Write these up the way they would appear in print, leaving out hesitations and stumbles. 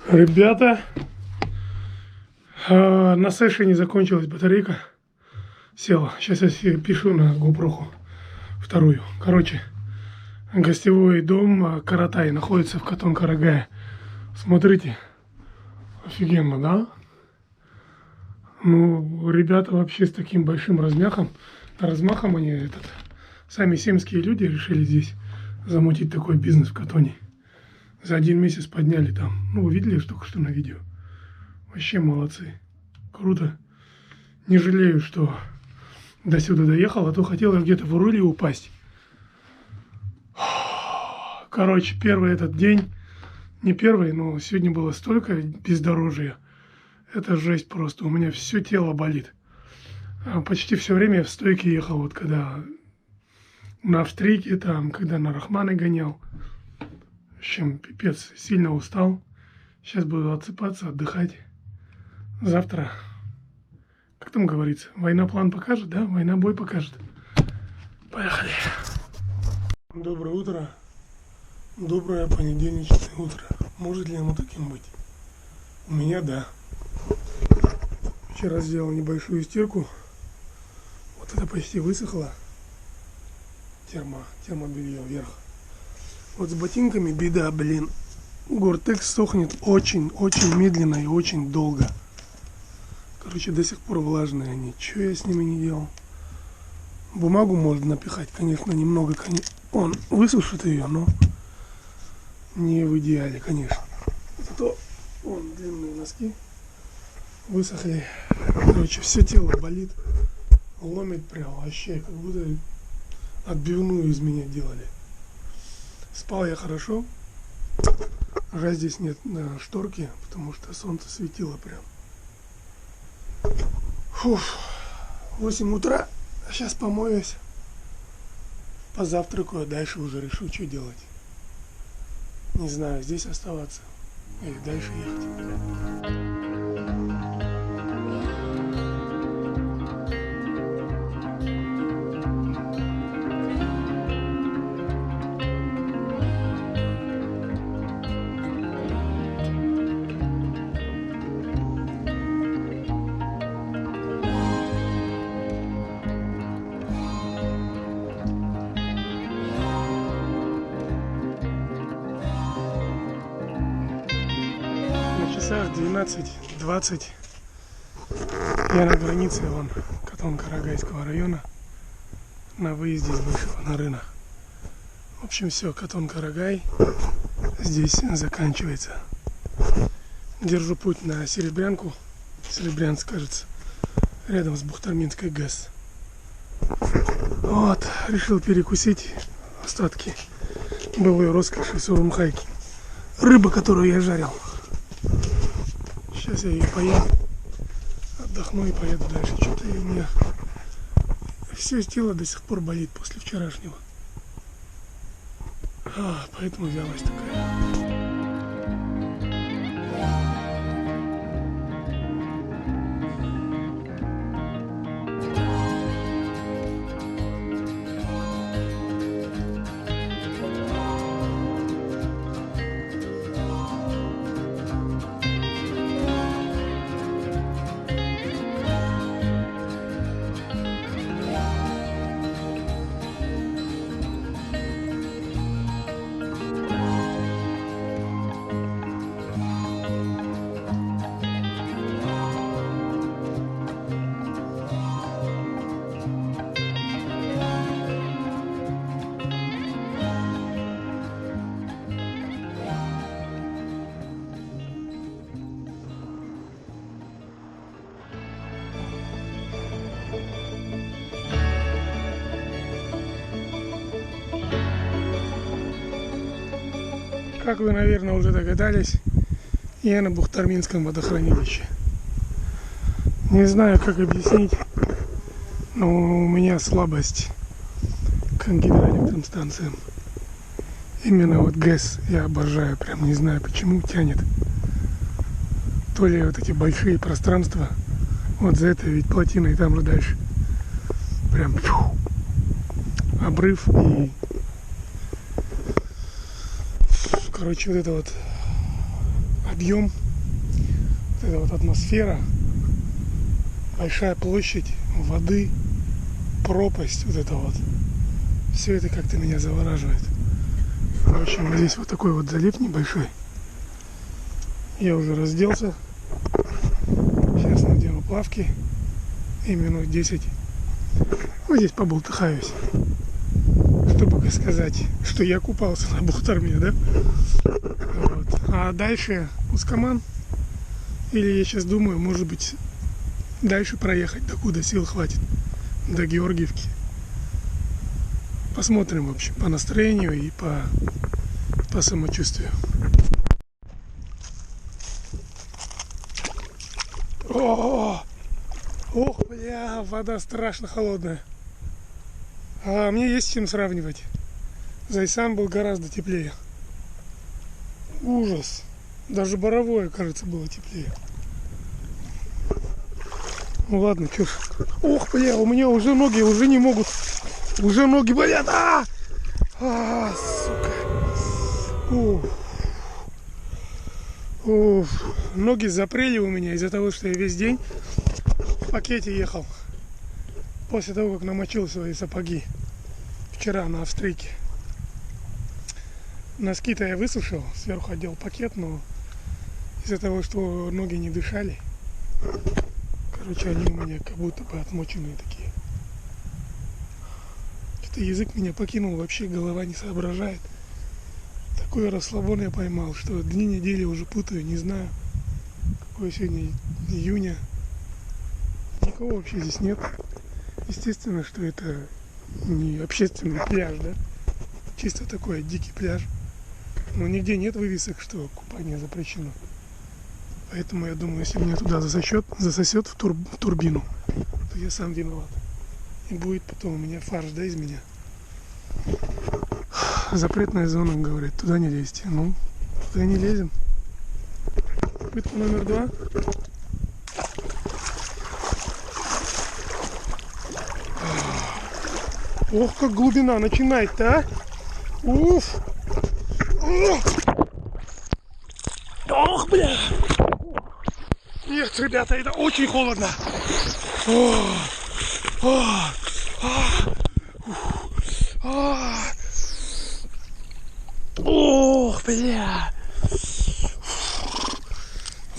Ребята, на сэшине закончилась батарейка. Села. Сейчас я пишу на GoPro вторую. Короче, гостевой дом Каратай находится в Катон-Карагае. Смотрите, офигенно, да? Ну, ребята вообще с таким большим размахом они сами семские люди решили здесь замутить такой бизнес в Катоне. За 1 месяц подняли там. Ну, вы видели только что на видео. Вообще молодцы. Круто. Не жалею, что до сюда доехал, а то хотел я где-то в Урыле упасть. Короче, первый этот день, не первый, но сегодня было столько бездорожья. Это жесть просто. У меня все тело болит. Почти все время я в стойке ехал, вот когда на австрийке, там, когда на Рахманы гонял. В общем, пипец, сильно устал. Сейчас буду отсыпаться, отдыхать. Завтра, как там говорится, война план покажет, да? Война бой покажет. Поехали. Доброе утро. Доброе понедельничное утро. Может ли оно таким быть? У меня да. Вчера сделал небольшую стирку. Вот это почти высохло. Термобелье вверх. Вот с ботинками беда, блин. Гортекс сохнет очень медленно и очень долго. Короче, до сих пор влажные они. Что я с ними не делал? Бумагу можно напихать, конечно, немного. Он высушит ее, но не в идеале, конечно. Зато вон длинные носки высохли. Короче, все тело болит. Ломит прям вообще, как будто отбивную из меня делали. Спал я хорошо. Жаль, здесь нет шторки, потому что солнце светило прям. Фух. 8 утра. Сейчас помоюсь. Позавтракаю, а дальше уже решу, что делать. Не знаю, здесь оставаться или дальше ехать. Часах 12:20 я на границе вон Катон-Карагайского района, на выезде из Бывшего Нарына. В общем, все, Катон-Карагай здесь заканчивается. Держу путь на Серебрянку. Серебрянск, кажется, рядом с Бухтарминской ГЭС. Вот, решил перекусить остатки былой роскоши сурумхайки. Рыба, которую я жарил. Сейчас я ее поем, отдохну и поеду дальше. Что-то у меня все тело до сих пор болит после вчерашнего. Поэтому взялась такая. Как вы, наверное, уже догадались, я на Бухтарминском водохранилище. Не знаю, как объяснить, но у меня слабость к гидроэлектростанциям. Именно вот ГЭС я обожаю, прям не знаю почему тянет. То ли вот эти большие пространства, вот за это ведь плотина и там же дальше. Прям обрыв и короче, вот это вот подъем, вот эта вот атмосфера, большая площадь воды, пропасть, вот это вот. Все это как-то меня завораживает. В общем, здесь вот такой вот залив небольшой. Я уже разделся. Сейчас надену плавки. И минут 10 вот здесь поболтыхаюсь. Чтобы сказать, что я купался на Бухтарме, да? Вот. А дальше Ускаман. Или я сейчас думаю, может быть, дальше проехать, докуда сил хватит. До Георгиевки. Посмотрим, в общем, по настроению и по самочувствию. О! Ох, бля, вода страшно холодная. А мне есть с чем сравнивать. Зайсан был гораздо теплее. Ужас. Даже Боровое, кажется, было теплее. Ну ладно, чё ж. Ох, бля, у меня уже ноги уже не могут. Уже ноги болят. Сука. Ух. Ух. Ноги запрели у меня из-за того, что я весь день в пакете ехал. После того, как намочил свои сапоги. Вчера на австрийке. Носки-то я высушил, сверху одел пакет, но из-за того, что ноги не дышали, короче, они у меня как будто бы отмоченные такие. Что-то язык меня покинул, вообще голова не соображает. Такой расслабон я поймал, что дни недели уже путаю, не знаю, какое сегодня июня. Никого вообще здесь нет. Естественно, что это не общественный пляж, да? Чисто такой дикий пляж. Но нигде нет вывесок, что купание запрещено. Поэтому я думаю, если меня туда засосет в турбину, то я сам виноват. И будет потом у меня фарш, да, из меня. Запретная зона, говорит, туда не лезьте. Ну, туда не лезем. Попытка номер 2. Ох, как глубина начинает-то, а? Уф! Ох, бля! Нет, ребята, это очень холодно. Ох, бля!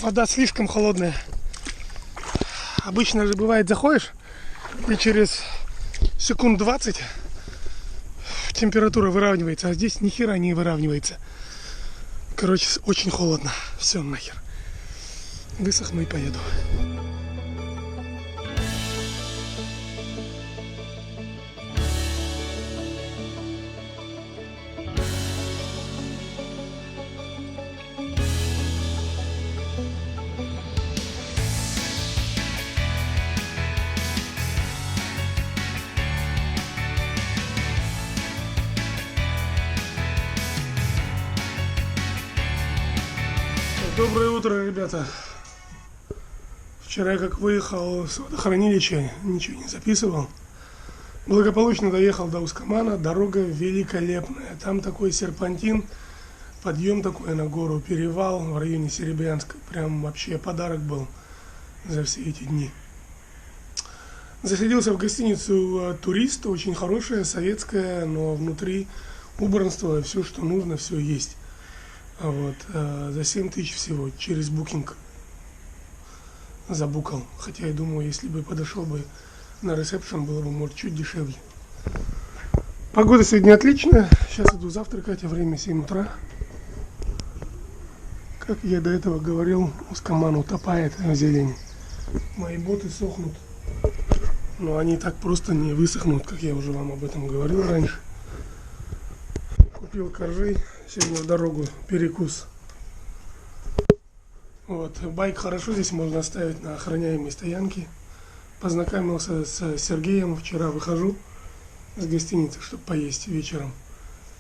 Вода слишком холодная. Обычно же бывает, заходишь и через секунд 20 температура выравнивается, а здесь ни хера не выравнивается. Короче, очень холодно. Все, нахер. Высохну и поеду. Доброе утро, ребята. Вчера, как выехал с водохранилища, ничего не записывал. Благополучно доехал до Ускамана. Дорога великолепная. Там такой серпантин, подъем такой на гору, перевал в районе Серебрянска. Прям вообще подарок был за все эти дни. Заселился в гостиницу «Турист», очень хорошая, советская, но внутри убранство, все, что нужно, все есть. Вот, за 7 тысяч всего через букинг забукал. Хотя я думаю, если бы подошел бы на ресепшн, было бы, может, чуть дешевле. Погода сегодня отличная. Сейчас иду завтракать, а время 7 утра. Как я до этого говорил, Ускаман утопает в зелени. Мои боты сохнут. Но они так просто не высохнут, как я уже вам об этом говорил раньше. Купил коржей. Сегодня в дорогу перекус. Вот, байк хорошо здесь можно оставить на охраняемой стоянке. Познакомился с Сергеем. Вчера выхожу с гостиницы, чтобы поесть вечером.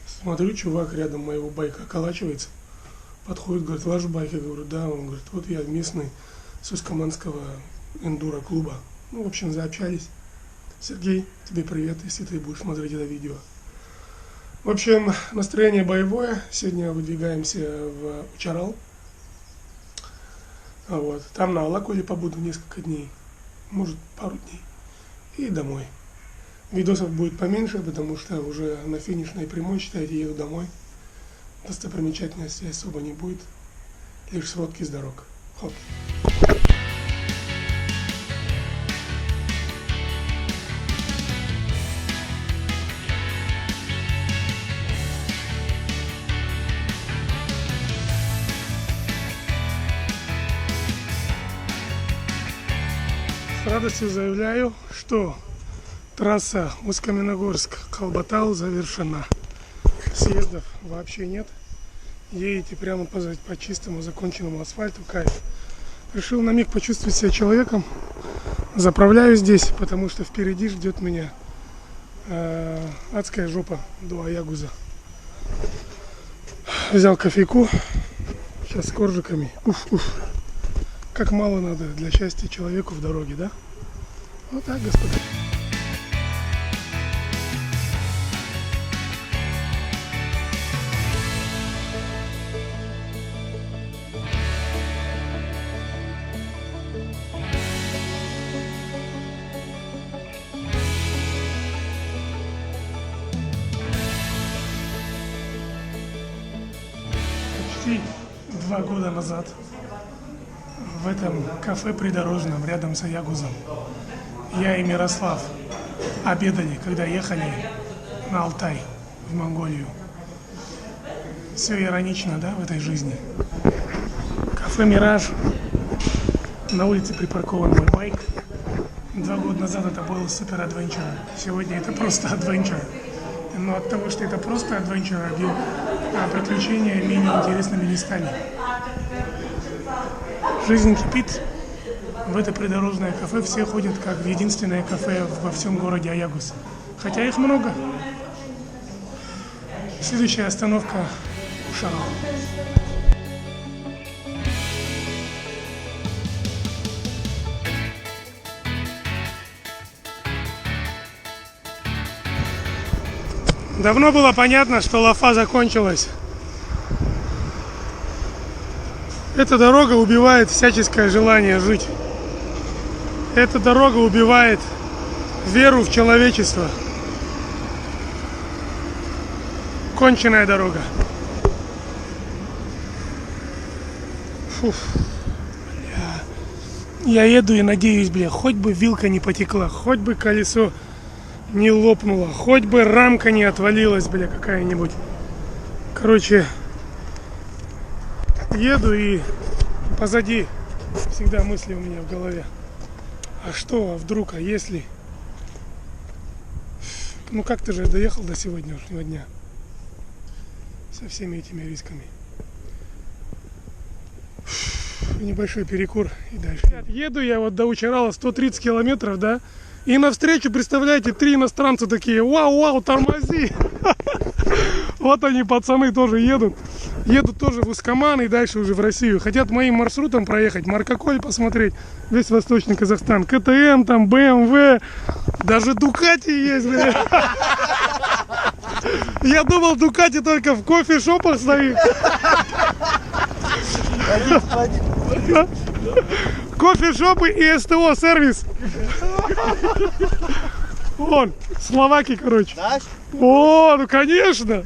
Смотрю, чувак рядом моего байка околачивается. Подходит, говорит, ваш байк? Я говорю, да. Он говорит, вот я местный с Ускаманского эндуро клуба. Ну, в общем, заобщались. Сергей, тебе привет, если ты будешь смотреть это видео. В общем, настроение боевое. Сегодня выдвигаемся в Учарал. Вот. Там на Алакуле побуду несколько дней. Может, пару дней. И домой. Видосов будет поменьше, потому что уже на финишной прямой, считайте, еду домой. Достопримечательностей особо не будет. Лишь сводки с дорог. Хоп. С радостью заявляю, что трасса Усть-Каменогорск-Калбатал завершена. Съездов вообще нет. Едете прямо по чистому законченному асфальту, кайф. Решил на миг почувствовать себя человеком. Заправляю здесь, потому что впереди ждет меня адская жопа до Аягуза. Взял кофейку. Сейчас с коржиками. Уф. Как мало надо для счастья человеку в дороге, да? Вот так, господа. Почти 2 года назад в этом кафе придорожном, рядом с Аягузом, я и Мирослав обедали, когда ехали на Алтай, в Монголию. Все иронично, да, в этой жизни. Кафе «Мираж». На улице припаркован мой байк. 2 года назад это был супер адвенчер. Сегодня это просто адвенчер. Но от того, что это просто адвенчер, приключения менее интересными не стали. Жизнь кипит. В это придорожное кафе все ходят как в единственное кафе во всем городе Аягуз. Хотя их много. Следующая остановка — Ушарал. Давно было понятно, что лафа закончилась. Эта дорога убивает всяческое желание жить. Эта дорога убивает веру в человечество. Конченая дорога. Фух. Я еду и надеюсь, хоть бы вилка не потекла, хоть бы колесо не лопнуло, хоть бы рамка не отвалилась, какая-нибудь. Короче, еду и позади всегда мысли у меня в голове. А что, вдруг, а если? Ну как ты же доехал до сегодняшнего дня? Со всеми этими рисками. Небольшой перекур и дальше. Еду я вот до Учарала 130 километров, да? И навстречу, представляете, 3 иностранца такие: вау, тормози. Вот они, пацаны, тоже едут. Едут тоже в Усть-Каман и дальше уже в Россию. Хотят моим маршрутом проехать, Маркоколь посмотреть, весь Восточный Казахстан. КТМ, там, БМВ, даже Дукати есть, Я думал, Дукати только в кофешопах стоит. Кофешопы и СТО сервис. Вон, Словакии, короче. О, ну конечно.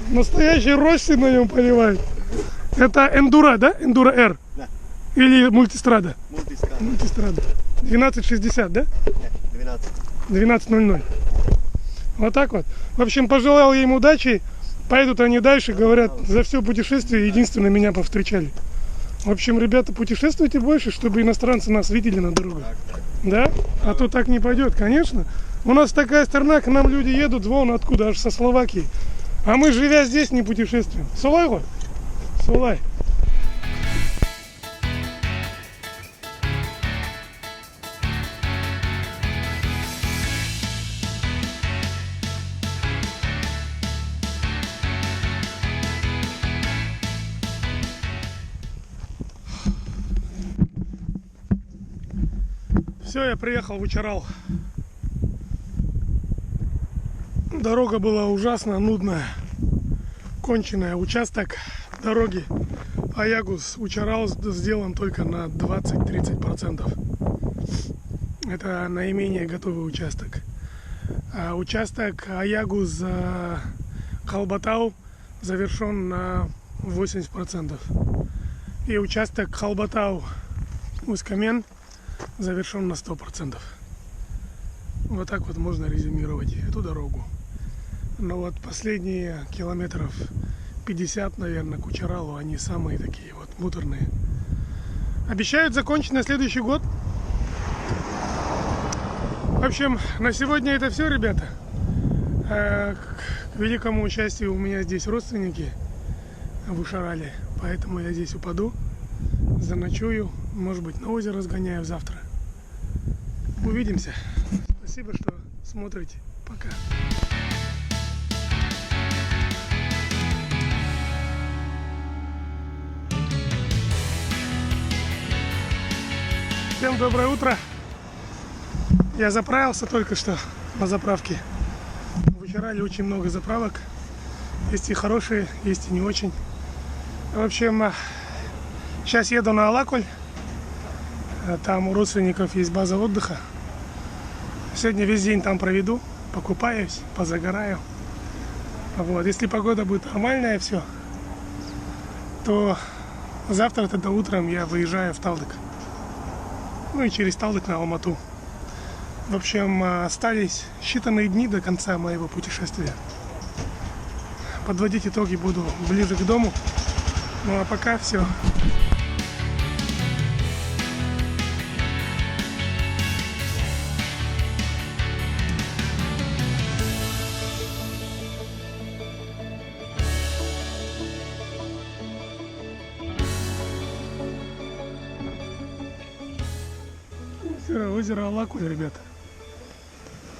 Настоящий Росси на нем поливает. Это Эндура, да? Эндура R? Да. Или Мультистрада? Мультистрада. 1260, да? Нет, 12. 12:00. Вот так вот. В общем, пожелал я им удачи. Поедут они дальше, говорят, за все путешествие единственно меня повстречали. В общем, ребята, путешествуйте больше, чтобы иностранцы нас видели на дорогах. Да? А то так не пойдет, конечно. У нас такая страна, к нам люди едут, вон откуда, аж со Словакии. А мы, живя здесь, не путешествуем. Солай вот? Солай. Все, я приехал в Учарал. Дорога была ужасно нудная, конченая. Участок дороги Аягус Учарал сделан только на 20-30%. Это наименее готовый участок. А участок Аягус Халбатау завершен на 80%. И участок Халбатау Усть-Камен завершен на 100%. Вот так вот можно резюмировать эту дорогу. Но вот последние километров 50, наверное, к Учаралу, они самые такие вот муторные. Обещают закончить на следующий год. В общем, на сегодня это все, ребята. К великому счастью, у меня здесь родственники в Учарале, поэтому я здесь упаду, заночую, может быть, на озеро сгоняю завтра. Увидимся. Спасибо, что смотрите. Пока. Всем доброе утро. Я заправился только что на заправке. В Учарале очень много заправок. Есть и хорошие, есть и не очень. В общем, сейчас еду на Алакуль. Там у родственников есть база отдыха. Сегодня весь день там проведу. Покупаюсь, позагораю. Вот. Если погода будет нормальная, все, то завтра тогда утром я выезжаю в Талдык. Ну и через Талдык на Алмату. В общем, остались считанные дни до конца моего путешествия. Подводить итоги буду ближе к дому. Ну а пока все. Озеро Алакуль, ребята.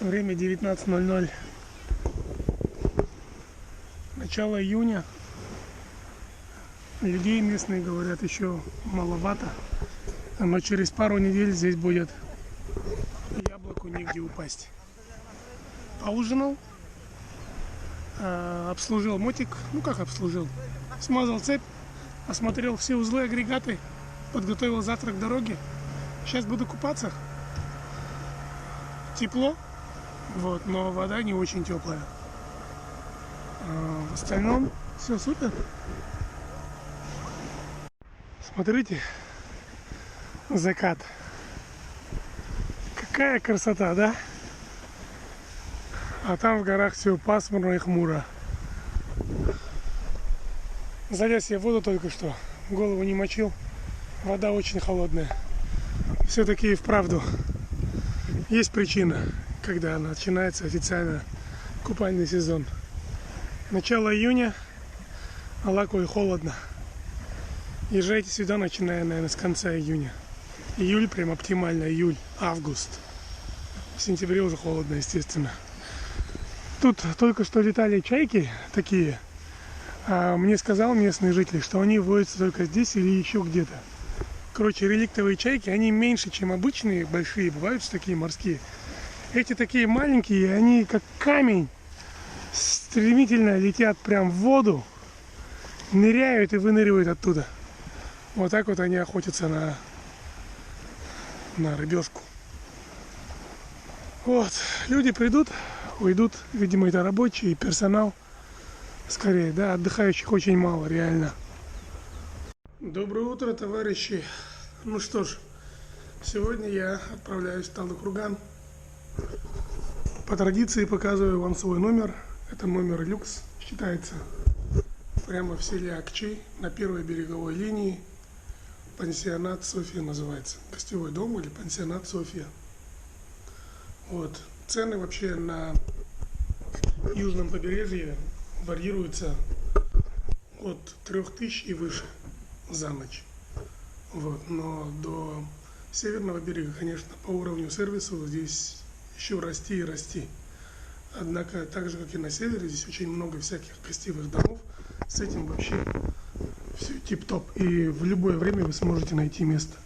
Время 19:00. Начало июня. Людей местные говорят еще маловато. Но через пару недель здесь будет яблоку негде упасть. Поужинал. Обслужил мотик. Ну как обслужил? Смазал цепь. Осмотрел все узлы, агрегаты. Подготовил завтрак к дороге. Сейчас буду купаться. Тепло, вот, но вода не очень теплая. В остальном все супер. Смотрите, закат. Какая красота, да? А там в горах все пасмурно и хмуро. Залез я в воду только что, голову не мочил. Вода очень холодная. Все-таки и вправду есть причина, когда начинается официально купальный сезон. Начало июня, Алакуль холодно. Езжайте сюда, начиная, наверное, с конца июня. Июль прям оптимально, июль, август. В сентябре уже холодно, естественно. Тут только что летали чайки такие. А мне сказал местный житель, что они водятся только здесь или еще где-то. Короче, реликтовые чайки, они меньше, чем обычные, большие, бывают такие морские. Эти такие маленькие, они как камень, стремительно летят прям в воду, ныряют и выныривают оттуда. Вот так вот они охотятся на рыбешку. Вот, люди придут, уйдут, видимо, это рабочие, персонал, скорее, да, отдыхающих очень мало, реально. Доброе утро, товарищи. Ну что ж, сегодня я отправляюсь в Талдык-Курган. По традиции показываю вам свой номер. Это номер люкс, считается. Прямо в селе Акчи, на первой береговой линии. Пансионат София называется. Гостевой дом или пансионат София. Вот. Цены вообще на южном побережье варьируются от 3000 и выше за ночь. Вот. Но до северного берега, конечно, по уровню сервиса здесь еще расти и расти. Однако, так же, как и на севере, здесь очень много всяких гостевых домов. С этим вообще все тип-топ. И в любое время вы сможете найти место.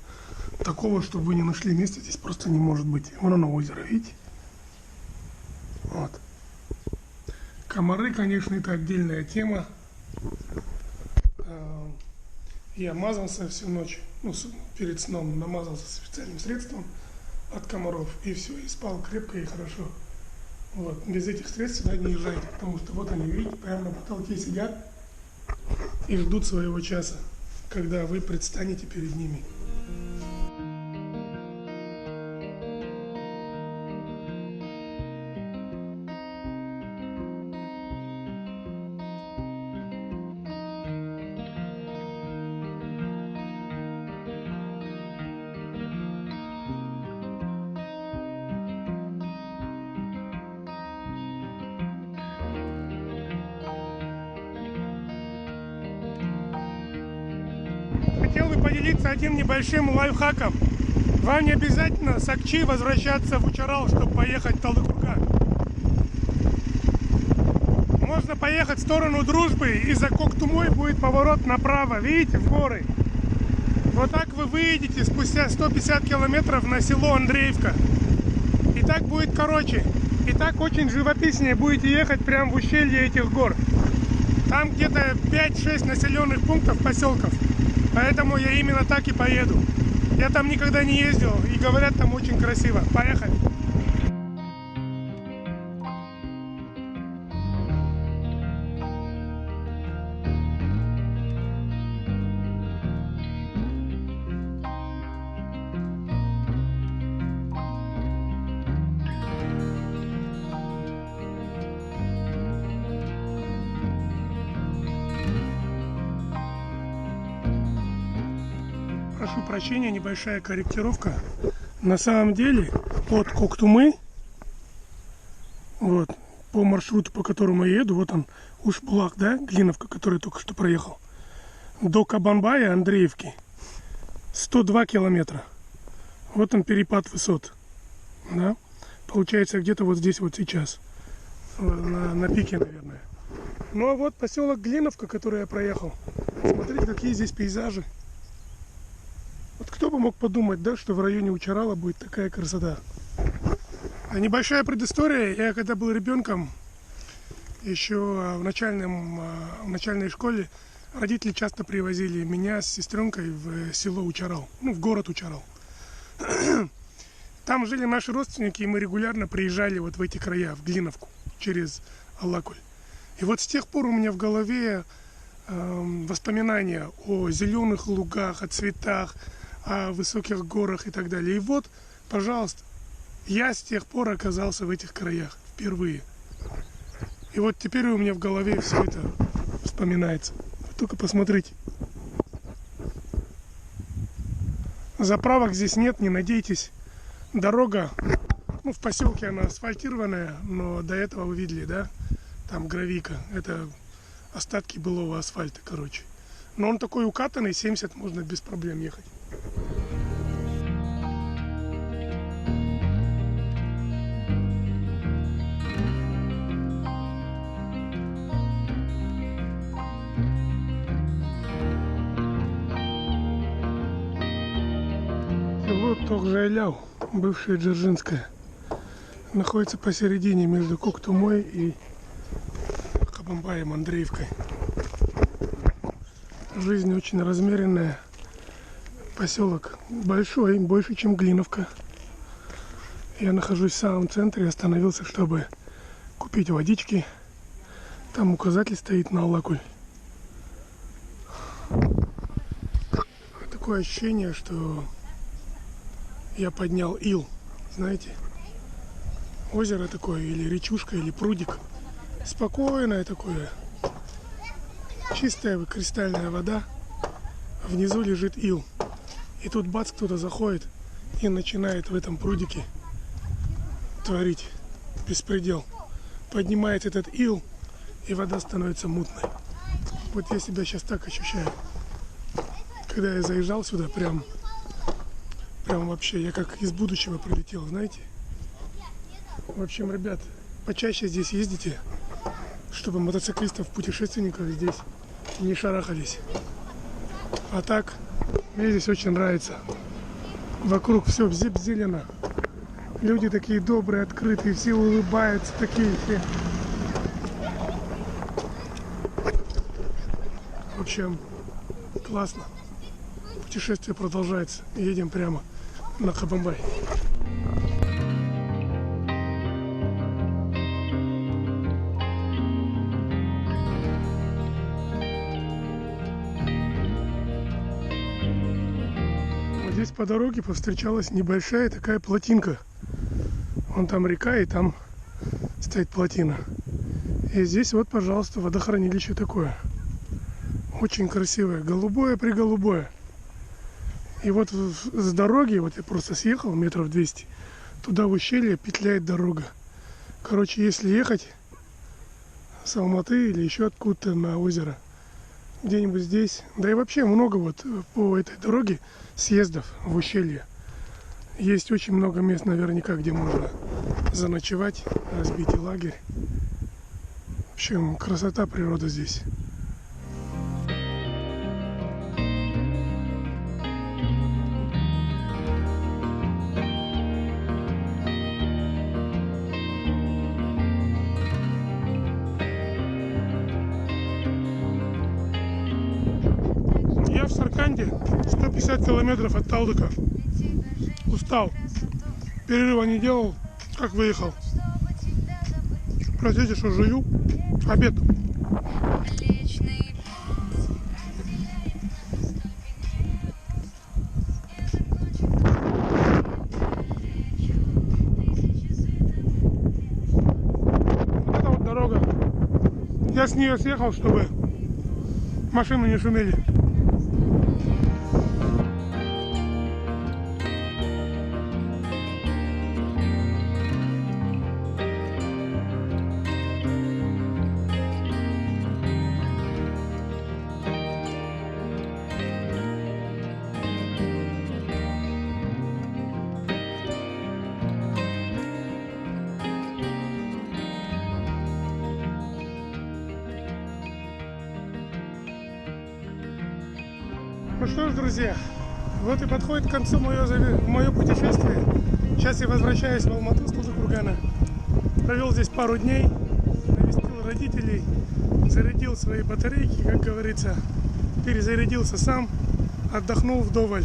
Такого, чтобы вы не нашли место, здесь просто не может быть. Вон оно озеро, видите? Вот. Комары, конечно, это отдельная тема. Я мазался всю ночь, ну, перед сном намазался специальным средством от комаров, и все, и спал крепко и хорошо. Вот. Без этих средств сюда не езжайте, потому что вот они, видите, прямо на потолке сидят и ждут своего часа, когда вы предстанете перед ними. Хотел бы поделиться одним небольшим лайфхаком. Вам не обязательно с Акчи возвращаться в Учарал, чтобы поехать в Талдыкурган. Можно поехать в сторону Дружбы, и за Коктумой будет поворот направо, видите, в горы. Вот так вы выедете спустя 150 километров на село Андреевка. И так будет короче. И так очень живописнее будете ехать прямо в ущелье этих гор. Там где-то 5-6 населенных пунктов, поселков. Поэтому я именно так и поеду. Я там никогда не ездил, и говорят, там очень красиво. Поехали! Прошу прощения, небольшая корректировка. На самом деле от Коктумы, вот, по маршруту, по которому я еду, вот он, Уш-Булак, да, Глиновка, который только что проехал, до Кабанбая, Андреевки, 102 километра. Вот он перепад высот, да, получается где-то вот здесь вот сейчас, на пике, наверное. Ну а вот поселок Глиновка, который я проехал. Смотрите, какие здесь пейзажи. Вот кто бы мог подумать, да, что в районе Учарала будет такая красота. А небольшая предыстория. Я когда был ребенком, еще в начальной школе, родители часто привозили меня с сестренкой в село Учарал, ну, в город Учарал. Там жили наши родственники, и мы регулярно приезжали вот в эти края, в Глиновку, через Алакуль. И вот с тех пор у меня в голове воспоминания о зеленых лугах, о цветах, о высоких горах и так далее. И вот, пожалуйста, я с тех пор оказался в этих краях впервые. И вот теперь у меня в голове все это вспоминается. Вы только посмотрите. Заправок здесь нет, не надейтесь. Дорога, ну, в поселке она асфальтированная, но до этого вы видели, да? Там гравийка. Это остатки былого асфальта, короче. Но он такой укатанный, 70 можно без проблем ехать. Село Тохжайляу, бывшее Дзержинское, находится посередине между Коктумой и Кабанбаем, Андреевкой. Жизнь очень размеренная. Поселок большой, больше, чем Глиновка. Я нахожусь в самом центре, остановился, чтобы купить водички. Там указатель стоит на Алакуль. Такое ощущение, что я поднял ил, знаете. Озеро такое, или речушка, или прудик. Спокойное такое. Чистая кристальная вода. Внизу лежит ил. И тут бац, кто-то заходит и начинает в этом прудике творить беспредел. Поднимает этот ил, и вода становится мутной. Вот я себя сейчас так ощущаю. Когда я заезжал сюда, прям вообще, я как из будущего прилетел, знаете. В общем, ребят, почаще здесь ездите, чтобы мотоциклистов, путешественников здесь не шарахались. А так, мне здесь очень нравится. Вокруг все зелено. Люди такие добрые, открытые, все улыбаются, такие все. В общем, классно. путешествие продолжается. Едем прямо на Кабанбай. Вот здесь по дороге повстречалась небольшая такая плотинка. Вон там река, и там стоит плотина. И здесь вот, пожалуйста, водохранилище такое. Очень красивое, голубое-приголубое. И вот с дороги, вот я просто съехал метров 200, туда в ущелье петляет дорога. Короче, если ехать с Алматы или еще откуда-то на озеро, где-нибудь здесь, да и вообще много вот по этой дороге съездов в ущелье. Есть очень много мест наверняка, где можно заночевать, разбить лагерь. В общем, красота природы здесь. Я в Сарканде, 150 километров от Талдыка. Устал. Перерыва не делал, как выехал. Простите, что жую. Обед. Вот это вот дорога. Я с нее съехал, чтобы машины не шумели. Ну что ж, друзья, вот и подходит к концу мое путешествие. Сейчас я возвращаюсь в Алмату с Талдыкургана. Провел здесь пару дней, навестил родителей, зарядил свои батарейки, как говорится, перезарядился сам, отдохнул вдоволь.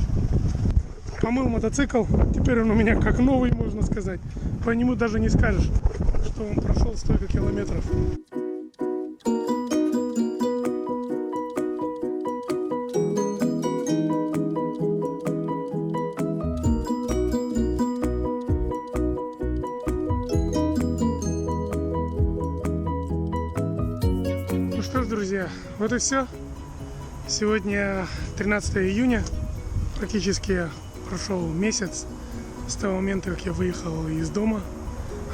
Помыл мотоцикл, теперь он у меня как новый, можно сказать. По нему даже не скажешь, что он прошел столько километров. Ну что ж, друзья, вот и все. Сегодня 13 июня. Практически прошел месяц с того момента, как я выехал из дома,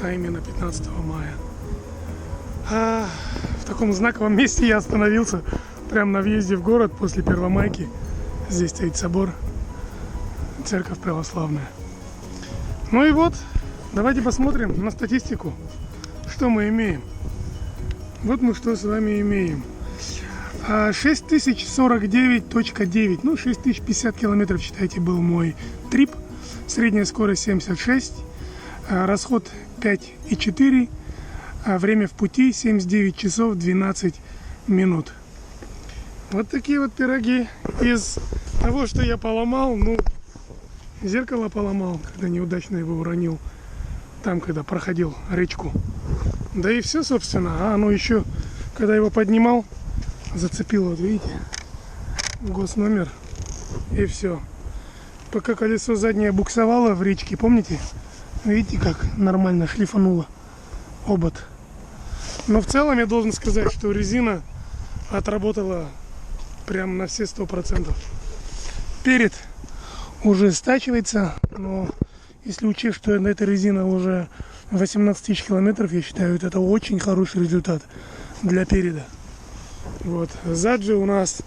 а именно 15 мая. В таком знаковом месте я остановился, прямо на въезде в город после Первомайки. Здесь стоит собор, церковь православная. Ну и вот, давайте посмотрим на статистику, что мы имеем. Вот мы что с вами имеем. 6049.9, ну 6050 километров, считайте, был мой трип. Средняя скорость 76, расход 5,4, время в пути 79 часов 12 минут. Вот такие вот пироги. Из того, что я поломал, ну, зеркало поломал, когда неудачно его уронил, там, когда проходил речку. Да и все, собственно. Ну еще, когда его поднимал, зацепил, вот видите, госномер, и все. Пока колесо заднее буксовало в речке, помните? Видите, как нормально шлифануло обод. Но в целом я должен сказать, что резина отработала прям на все 100%. Перед уже стачивается, но если учесть, что эта резина уже 18 тысяч километров, я считаю, это очень хороший результат для переда. Вот. Сзади же у нас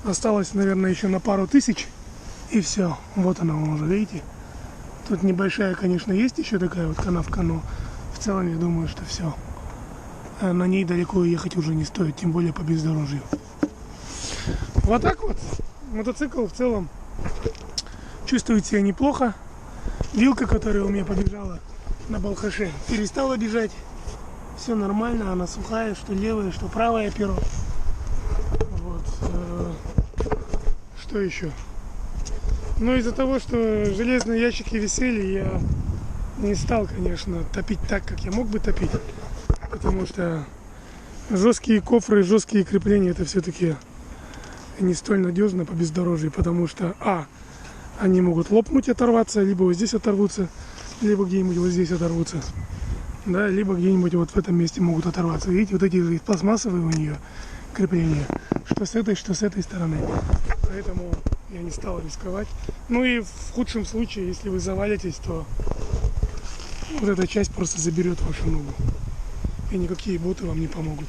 осталось, наверное, еще на пару тысяч. И все. Вот она уже, видите? Тут небольшая, конечно, есть еще такая вот канавка, но в целом я думаю, что все. На ней далеко ехать уже не стоит, тем более по бездорожью. Вот так вот. Мотоцикл в целом чувствует себя неплохо. Вилка, которая у меня побежала на Балхаше, перестала бежать. Все нормально, она сухая, что левое, что правое перо. Вот. Что еще? Но из-за того, что железные ящики висели, я не стал, конечно, топить так, как я мог бы топить. Потому что жесткие кофры, жесткие крепления — это все-таки не столь надежно по бездорожью. Потому что, они могут лопнуть и оторваться, либо вот здесь оторвутся, либо где-нибудь вот здесь оторвутся. Да, либо где-нибудь вот в этом месте могут оторваться. Видите, вот эти же пластмассовые у нее крепления, что с этой стороны. Поэтому я не стал рисковать. Ну и в худшем случае, если вы завалитесь, то вот эта часть просто заберет вашу ногу. И никакие боты вам не помогут.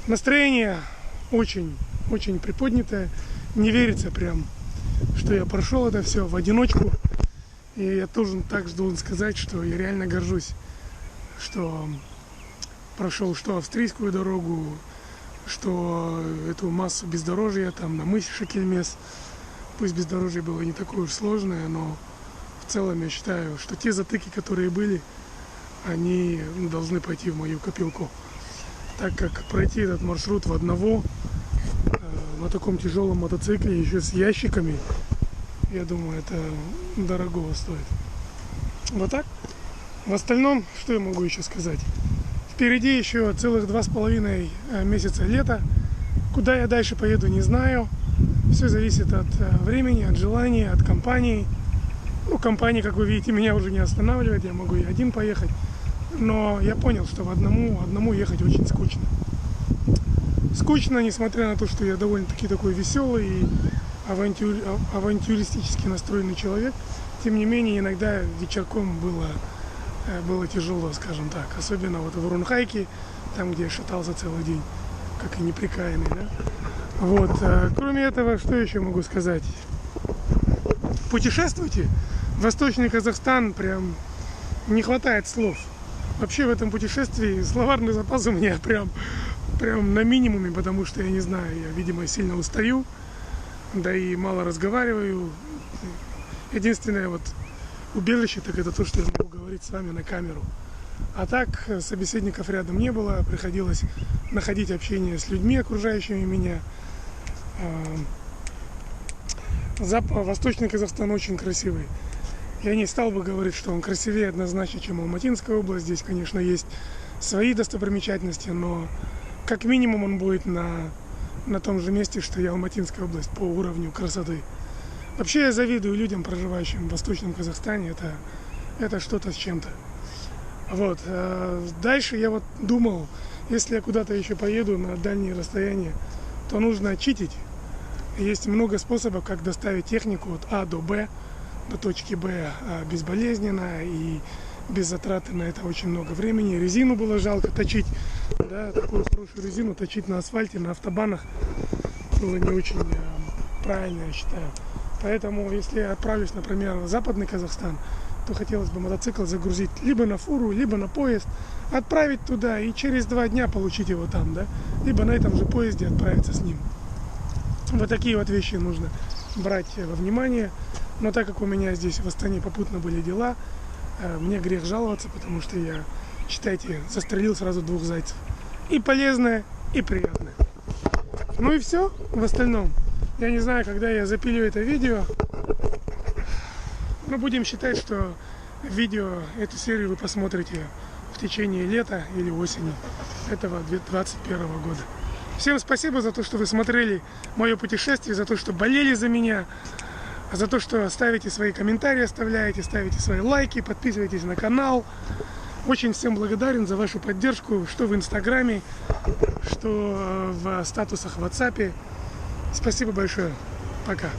Настроение очень приподнятое. Не верится прям, что я прошел это все в одиночку. И я тоже так должен сказать, что я реально горжусь, что прошел что австрийскую дорогу, что эту массу бездорожья там на мысе Шекельмес. Пусть бездорожье было не такое уж сложное, но в целом я считаю, что те затыки, которые были, они должны пойти в мою копилку. Так как пройти этот маршрут в одного на таком тяжелом мотоцикле, еще с ящиками, я думаю, это дорогого стоит. Вот так. В остальном, что я могу еще сказать? Впереди еще целых 2,5 месяца лета. Куда я дальше поеду, не знаю. Все зависит от времени, от желания, от компании. Ну, компания, как вы видите, меня уже не останавливает. Я могу и один поехать. Но я понял, что одному ехать очень скучно. Скучно, несмотря на то, что я довольно-таки такой веселый и авантюристически настроенный человек. Тем не менее, иногда вечерком было тяжело, скажем так. Особенно вот в Урунхайке, там, где я шатался целый день, как и неприкаянный, да? Вот. Кроме этого, что еще могу сказать? Путешествуйте. Восточный Казахстан, прям не хватает слов. Вообще в этом путешествии словарный запас у меня прям на минимуме, потому что, я не знаю, я, видимо, сильно устаю, да и мало разговариваю. Единственное вот убежище, так это то, что я могу говорить с вами на камеру. А так, собеседников рядом не было, приходилось находить общение с людьми, окружающими меня. Восточный Казахстан очень красивый. Я не стал бы говорить, что он красивее однозначно, чем Алматинская область. Здесь, конечно, есть свои достопримечательности, но как минимум он будет на том же месте, что и Алматинская область по уровню красоты. Вообще я завидую людям, проживающим в Восточном Казахстане. Это что-то с чем-то. Вот. Дальше я вот думал, если я куда-то еще поеду на дальние расстояния, то нужно читить. Есть много способов, как доставить технику от А до Б, до точки Б безболезненно и без затраты на это очень много времени. Резину было жалко точить, да, такую хорошую резину точить на асфальте, на автобанах было не очень правильно, я считаю. Поэтому, если я отправлюсь, например, в Западный Казахстан, то хотелось бы мотоцикл загрузить либо на фуру, либо на поезд, отправить туда и через 2 дня получить его там, да, либо на этом же поезде отправиться с ним. Вот такие вот вещи нужно брать во внимание. Но так как у меня здесь в Астане попутно были дела, мне грех жаловаться, потому что я, считайте, застрелил сразу 2 зайцев. И полезное, и приятное. Ну и все в остальном. Я не знаю, когда я запилю это видео. Но будем считать, что эту серию вы посмотрите в течение лета или осени этого 2021 года. Всем спасибо за то, что вы смотрели мое путешествие, за то, что болели за меня, за то, что ставите свои комментарии, ставите свои лайки, подписывайтесь на канал. Очень всем благодарен за вашу поддержку, что в Инстаграме, что в статусах в WhatsApp. Спасибо большое. Пока.